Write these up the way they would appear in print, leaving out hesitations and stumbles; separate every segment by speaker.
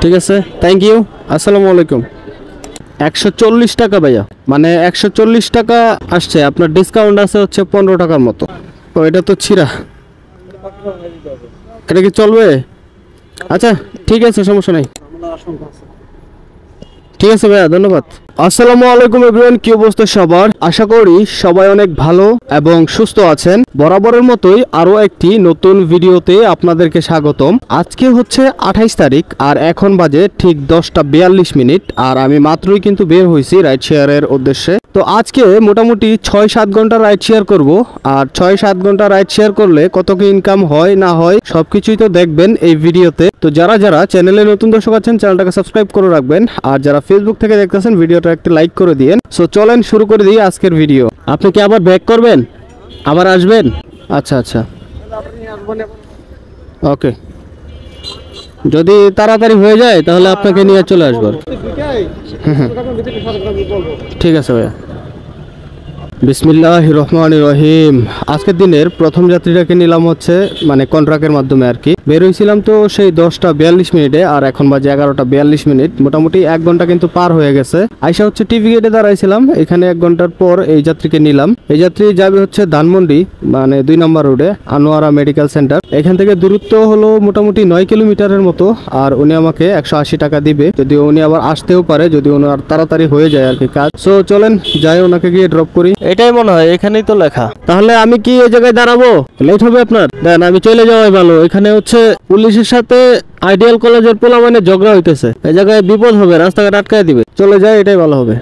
Speaker 1: ঠিক আছে, thank you. আসসালামু আলাইকুম। 140 টাকা ভাইয়া, মানে 140 টাকা আসছে, আপনার ডিসকাউন্ট আছে হচ্ছে 15 টাকার মতো। ও এটা তো ছিঁড়া, এটা কি চলবে? আচ্ছা ঠিক আছে, সমস্যা নাই। ঠিক আছে ভাইয়া, ধন্যবাদ। আসসালামু আলাইকুম এভরিওয়ান, কি অবস্থা সবার? আশা করি সবাই অনেক ভালো এবং সুস্থ আছেন। বরাবরের মতোই আরো একটি নতুন ভিডিওতে আপনাদেরকে স্বাগতম। আজকে হচ্ছে 28 তারিখ আর এখন বাজে ঠিক 10:42, আর আমি মাত্রই কিন্তু বের হয়েছি রাইড শেয়ারের উদ্দেশ্যে। তো আজকে মোটামুটি 6-7 ঘন্টা রাইড শেয়ার করব, আর 6-7 ঘন্টা রাইড শেয়ার করলে কত কি ইনকাম হয় না হয় সবকিছুই তো দেখবেন এই ভিডিওতে। তো যারা যারা চ্যানেলে নতুন দর্শক আছেন চ্যানেলটাকে সাবস্ক্রাইব করে রাখবেন, আর যারা ফেসবুক থেকে দেখতেছেন ভিডিওটা একটা লাইক করে দিয়েন। সো চলেন শুরু করে দিই আজকের ভিডিও। আপনি কি আবার ব্যাক করবেন, আবার আসবেন? আচ্ছা আচ্ছা, ওকে, যদি তাড়াতাড়ি হয়ে যায় তাহলে আপনাকে নিয়ে চলে আসবো। ঠিক আছে ভাইয়া। বিসমিল্লাহির রহমানির রহিম। আজকের দিনের প্রথম যাত্রীটাকে নিলাম হচ্ছে মানে কন্ট্রাক্টের মাধ্যমে আর কি। বের হয়েছিলাম তো সেই 10:42 আর এখন বাজে 11:42। মোটামুটি 1 ঘন্টা কিন্তু পার হয়ে গেছে। আইসা হচ্ছে টিভি গেটে দাঁড়াইছিলাম, এখানে 1 ঘন্টার পর এই যাত্রীকে নিলাম। এই যাত্রী যাবে হচ্ছে ধানমন্ডি, মানে 2 নম্বর রোডে আনোয়ারা মেডিকেল সেন্টার। এখান থেকে দূরত্ব হলো মোটামুটি 9 কিলোমিটারের মতো, আর উনি আমাকে 180 টাকা দিবে, যদি উনি আবার আসতেও পারে, যদি ওনার তাড়াতাড়ি হয়ে যায় আর কি কাজ। সো চলেন যাই, ওনাকে গিয়ে ড্রপ করি। এটাই মনে হয়, এখানেই তো লেখা। তাহলে আমি কি এই জায়গায় দাঁড়াবো? লেট হবে আপনার? দেন আমি চলে যাওয়াই ভালো। এখানে হচ্ছে পুলিশের সাথে আইডিয়াল কলেজের পোলা মানে ঝগড়া হইতেছে, এই জায়গায় বিপদ হবে, রাস্তাঘাট আটকায় দিবে। চলে যাই, এটাই ভালো হবে।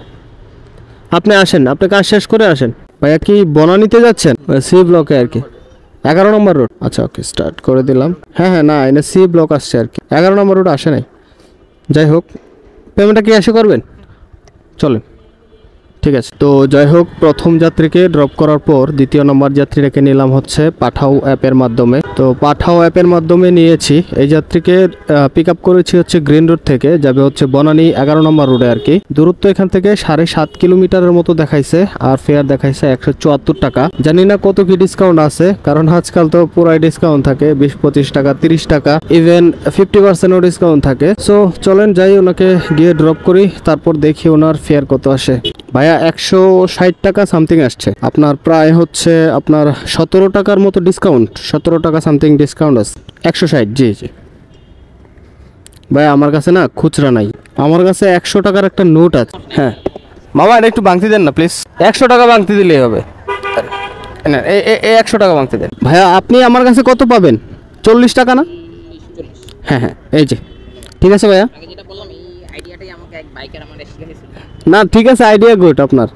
Speaker 1: আপনি আসেন, আপনি কাজ শেষ করে আসেন। ভাইয়া কি বনানীতে যাচ্ছেন? সি ব্লকে আর কি, 11 নম্বর রোড। আচ্ছা ওকে, স্টার্ট করে দিলাম। হ্যাঁ হ্যাঁ, না এনে সি ব্লক আসছে আর কি, 11 নম্বর রোড আসে নাই। যাই হোক, পেমেন্টটা কি এসে করবেন? চলেন, ঠিক আছে। তো যাই হোক, প্রথম যাত্রীকে ড্রপ করার পর দ্বিতীয় নম্বর যাত্রীটাকে নিলাম হচ্ছে পাঠাও অ্যাপের মাধ্যমে। তো পাঠাও অ্যাপের মাধ্যমে নিয়েছি। এই যাত্রীকে পিক আপ করেছি হচ্ছে গ্রিন রোড থেকে, যাবে হচ্ছে বনানী 11 নম্বর রোডে আর কি। দূরত্ব এখান থেকে 7.5 কিলোমিটারের মতো দেখাইছে, আর ফেয়ার দেখাইছে 174 টাকা। জানি না কত কি ডিসকাউন্ট আছে, কারণ আজকাল তো পুরাই ডিসকাউন্ট থাকে, 20-25 টাকা, 30 টাকা, ইভেন 50%ও ডিসকাউন্ট থাকে। সো চলেন যাই, ওনাকে গিয়ে ড্রপ করি, তারপর দেখি ওনার ফেয়ার কত আসে। ভাইয়া 160 টাকা সামথিং আসছে, আপনার প্রায় হচ্ছে আপনার 17 টাকার মতো ডিসকাউন্ট, 17 টাকা সামথিং ডিসকাউন্ট আছে। 160, জি জি ভাইয়া, আমার কাছে না খুচরা নাই, আমার কাছে 100 টাকার একটা নোট আছে। হ্যাঁ মামা, এটা একটু ভাঙতি দেন না প্লিজ, 100 টাকা ভাঙতি দিলেই হবে। এই 100 টাকা ভাঙতি দেন ভাইয়া। আপনি আমার কাছে কত পাবেন? 40 টাকা না? হ্যাঁ হ্যাঁ, এই যে ঠিক আছে ভাইয়া। না ঠিক আছে, আইডিয়া গুড আপনার।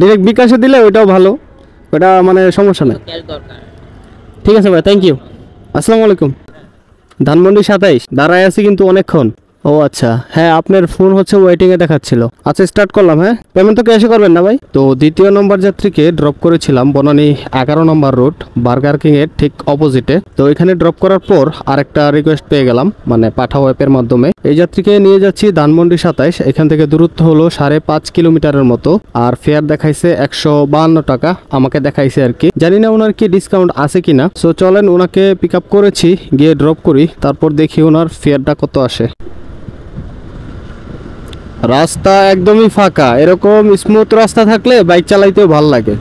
Speaker 1: ডিরেক্ট বিকাশে দিলে ওইটাও ভালো, ওটা মানে সমস্যা নেই। ঠিক আছে ভাই, থ্যাংক ইউ। আসসালামু আলাইকুম। ধানমন্ডি 27 দাঁড়ায় আছি কিন্তু অনেকক্ষণ। ও আচ্ছা, হ্যাঁ আপনার ফোন হচ্ছে ওয়েটিংয়ে দেখাচ্ছিল। আচ্ছা স্টার্ট করলাম। হ্যাঁ, পেমেন্ট তো ক্যাশে করবেন না ভাই? তো দ্বিতীয় নম্বর যাত্রীকে ড্রপ করেছিলাম বনানী 11 নম্বর রোড, বার্গার কিং এর ঠিক অপোজিটে। তো এখানে ড্রপ করার পর আরেকটা রিকোয়েস্ট পেয়ে গেলাম, মানে পাঠাও অ্যাপের মাধ্যমে। এই যাত্রীকে নিয়ে যাচ্ছি ধানমন্ডি 27, এখান থেকে দূরত্ব হলো 5.5 কিলোমিটারের মতো, আর ফেয়ার দেখাইছে 152 টাকা আমাকে দেখাইছে আর কি। জানি না ওনার কি ডিসকাউন্ট আছে কিনা। সো চলেন, ওনাকে পিক আপ করেছি, গিয়ে ড্রপ করি, তারপর দেখি ওনার ফেয়ারটা কত আসে। রাস্তা একদমই ফাঁকা, এরকম স্মুথ রাস্তা থাকলে বাইক চালাইতেও ভালো লাগে।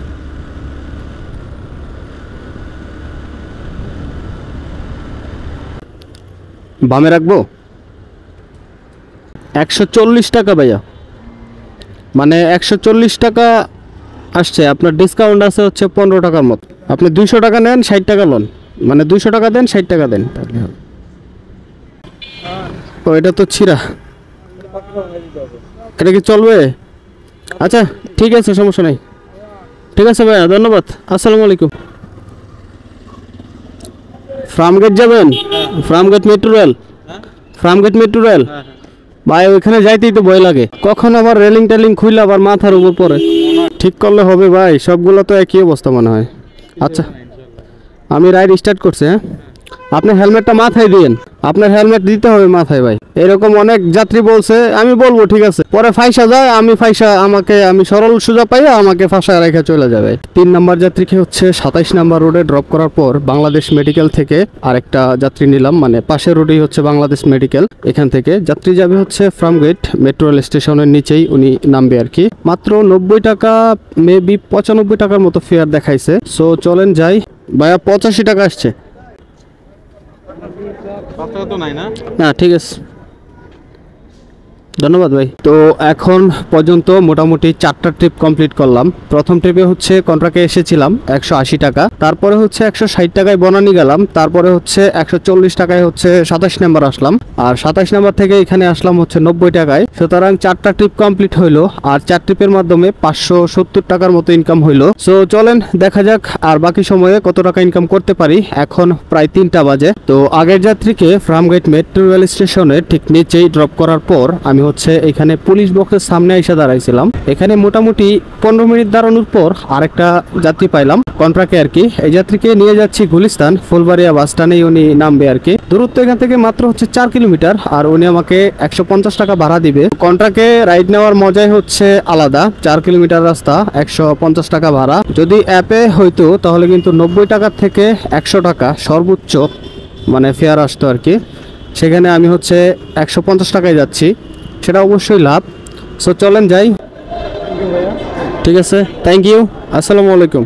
Speaker 1: বামে রাখবো। 140 টাকা ভাইয়া, মানে 140 টাকা আসছে, আপনার ডিসকাউন্ট আছে হচ্ছে 15 টাকার মতো। আপনি 200 টাকা নেন, 60 টাকা লোন, মানে 200 টাকা দেন, 60 টাকা দেন, তাহলে হবে। ও এটা তো ছিঁড়া, এটা কি চলবে? আচ্ছা ঠিক আছে, সমস্যা নাই। ঠিক আছে ভাইয়া, ধন্যবাদ। আসসালামু আলাইকুম। ফার্মগেট যাবেন? Farmgate metro rail, Farmgate metro rail ভাই, ওইখানে যাইতেই তো ভয় লাগে, কখন আবার রেলিং টেলিং খুইলে আবার মাথার উপর পড়ে। ঠিক করলে হবে ভাই, সবগুলো তো একই অবস্থা মনে হয়। আচ্ছা আমি রাইড স্টার্ট করছি। হ্যাঁ আপনি হেলমেটটা মাথায় দিয়েন, আপনার হেলমেট দিতে হবে মাথায় ভাই। এরকম অনেক যাত্রী বলছে, আমি বলবো ঠিক আছে, পরে ফাইসা যায়, আমি সরল সোজা পাইয়া আমাকে ফাঁসা রেখে চলে যাবে। 3 নাম্বার যাত্রীকে হচ্ছে 27 নাম্বার রোডে ড্রপ করার পর বাংলাদেশ মেডিকেল থেকে আরেকটা যাত্রী নিলাম, মানে পাশের রোডেই হচ্ছে বাংলাদেশ মেডিকেল। এখান থেকে যাত্রী যাবে হচ্ছে ফার্মগেট মেট্রো রেল স্টেশনের নিচেই উনি নামবে আর কি। মাত্র 90 টাকা, মেবি 95 টাকার মতো ফেয়ার দেখাইছে। সো চলেন যাই। ভাইয়া 85 টাকা আসছে না, ঠিক আছে, ধন্যবাদ ভাই। তো এখন পর্যন্ত মোটামুটি 4টা ট্রিপ কমপ্লিট করলাম। প্রথম ট্রিপে হচ্ছে কন্ট্রাক্টে এসেছিলাম 180 টাকা, তারপরে হচ্ছে 160 টাকায় বনানী গেলাম, তারপরে হচ্ছে 140 টাকায় হচ্ছে 27 নাম্বার আসলাম, আর 27 নাম্বার থেকে এখানে আসলাম হচ্ছে 90 টাকায়। সুতরাং 4টা ট্রিপ কমপ্লিট হইলো, আর 4 ট্রিপের মাধ্যমে 570 টাকার মতো ইনকাম হইলো। সো চলেন দেখা যাক আর বাকি সময়ে কত টাকা ইনকাম করতে পারি। এখন প্রায় 3টা বাজে। তো আগের যাত্রীকে ফার্মগেট মেট্রো রেল স্টেশনে ঠিক নিচেই ড্রপ করার পর আমি হচ্ছে এখানে পুলিশ বক্সের সামনে এসে দাঁড়াইছিলাম। এখানে মোটামুটি 15 মিনিট দাঁড়ানোর পর আরেকটা যাত্রী পাইলাম কন্ট্রাক্টে আর কি। এই যাত্রীকে নিয়ে যাচ্ছি গুলিস্তান ফুলবাড়িয়া বাস স্ট্যান্ডে উনি নামবে আর কি। দূরত্ব এখান থেকে মাত্র হচ্ছে 4 কিলোমিটার, আর উনি আমাকে 150 টাকা ভাড়া দিবে। কন্ট্রাক্টে রাইড নেওয়ার মজাই হচ্ছে আলাদা। 4 কিলোমিটার রাস্তা, 150 টাকা ভাড়া। যদি অ্যাপে হইতো তাহলে কিন্তু 90 টাকা থেকে 100 টাকা সর্বোচ্চ মানে ফেয়ার আসতো আর কি। সেখানে আমি হচ্ছে 150 টাকায় যাচ্ছি, সেটা অবশ্যই লাভ। সো চলেন যাই। ঠিক আছে, থ্যাংক ইউ, আসসালামু আলাইকুম।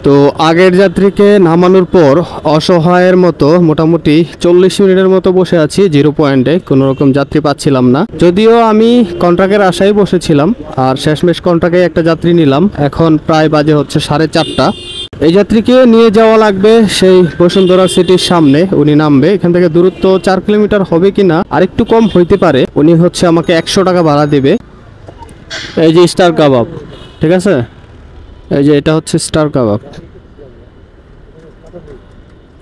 Speaker 1: তো আগের যাত্রীকে নামানোর পর অসহায়ের মতো মোটামুটি 40 মিনিটের মতো বসে আছি 0 পয়েন্টে, কোনো রকম যাত্রী পাচ্ছিলাম না। যদিও আমি কন্ট্রাক্টের আশায় বসেছিলাম, আর শেষমেশ কন্ট্রাক্টে একটা যাত্রী নিলাম। এখন প্রায় বাজে হচ্ছে 4:30। এই যাত্রীকে নিয়ে যাওয়া লাগবে সেই বসুন্ধরা সিটির সামনে, উনি নামবে। এখান থেকে দূরত্ব 4 কিলোমিটার হবে কিনা, আর একটু কম হইতে পারে। উনি হচ্ছে আমাকে 100 টাকা ভাড়া দেবে। এই যে স্টার কাবাব, ঠিক আছে, এই যে এটা হচ্ছে স্টার কাবাব।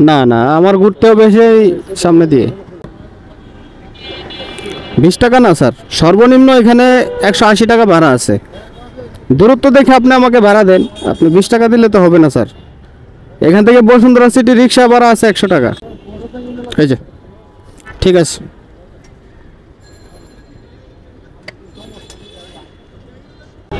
Speaker 1: না না, আমার ঘুরতে হবে সেই সামনে দিয়ে। 20 টাকা না স্যার, সর্বনিম্ন এখানে 180 টাকা ভাড়া আছে। দূরত্ব দেখে আপনি আমাকে ভাড়া দেন, আপনি 20 টাকা দিলে তো হবে না স্যার। এখান থেকে বসুন্ধরা সিটি রিক্সা ভাড়া আছে 100 টাকা। এই যে ঠিক আছে।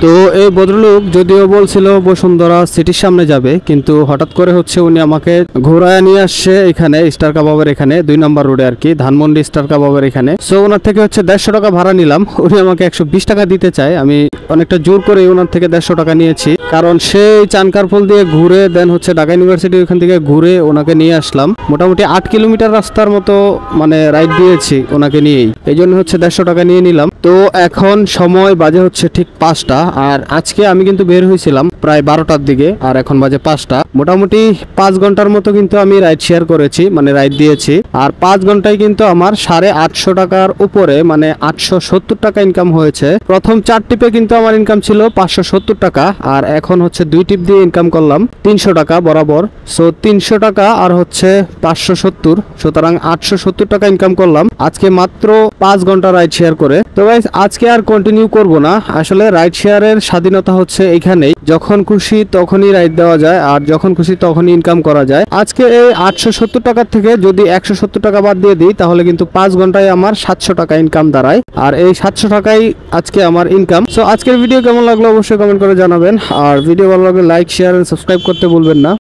Speaker 1: তো এই ভদ্রলোক যদিও বলছিল বসুন্ধরা সিটির সামনে যাবে, কিন্তু হঠাৎ করে হচ্ছে উনি আমাকে ঘোরায় নিয়ে আসছে এখানে স্টার কাবাবের এখানে 2 নম্বর রোডে আর কি, ধানমন্ডি স্টার কাবাবের এখানে। সো ওনার থেকে হচ্ছে 150 টাকা ভাড়া নিলাম। উনি আমাকে 120 টাকা দিতে চায়। আমি অনেকটা জোর করে ওনার থেকে 150 টাকা নিয়েছি, কারণ সেই চানকারফুল দিয়ে ঘুরে দেন হচ্ছে ঢাকা ইউনিভার্সিটি ওখান থেকে ঘুরে ওনাকে নিয়ে আসলাম। মোটামুটি 8 কিলোমিটার রাস্তার মতো মানে রাইড দিয়েছি ওনাকে নিয়েই, এই জন্য হচ্ছে 150 টাকা নিয়ে নিলাম। তো এখন সময় বাজে হচ্ছে ঠিক 5টা, আর আজকে আমি কিন্তু বের হয়েছিলাম প্রায় 12টার দিকে, আর এখন বাজে 5টা। মোটামুটি 5 ঘন্টার মতো কিন্তু আমি রাইড শেয়ার করেছি, মানে রাইড দিয়েছি। আর 5 ঘন্টায় কিন্তু আমার 850 টাকার উপরে মানে 870 টাকা ইনকাম হয়েছে। প্রথম 4 টিপে কিন্তু আমার ইনকাম ছিল 570 টাকা, আর এখন হচ্ছে 2 টিপ দিয়ে ইনকাম করলাম 300 টাকা বরাবর। সো 300 টাকা আর হচ্ছে 570, সুতরাং 870 টাকা ইনকাম করলাম আজকে মাত্র 5 ঘন্টা রাইড শেয়ার করে। তো গাইস আজকে আর কন্টিনিউ করব না। আসলে রাইড শেয়ারের স্বাধীনতা হচ্ছে এখানেই, যখন খুশি তখনই রাইড দেওয়া যায়, আর যখন খুশি তখনই ইনকাম করা যায়। আজকে এই 870 টাকার থেকে যদি 170 টাকা বাদ দিয়ে দিই, তাহলে কিন্তু 5 ঘন্টায় আমার 700 টাকা ইনকাম দাঁড়ায়, আর এই 700 টাকাই আজকে আমার ইনকাম। সো আজকের ভিডিও কেমন লাগলো অবশ্যই কমেন্ট করে জানাবেন, আর ভিডিও ভালো লাগলে লাইক শেয়ার এন্ড সাবস্ক্রাইব করতে ভুলবেন না।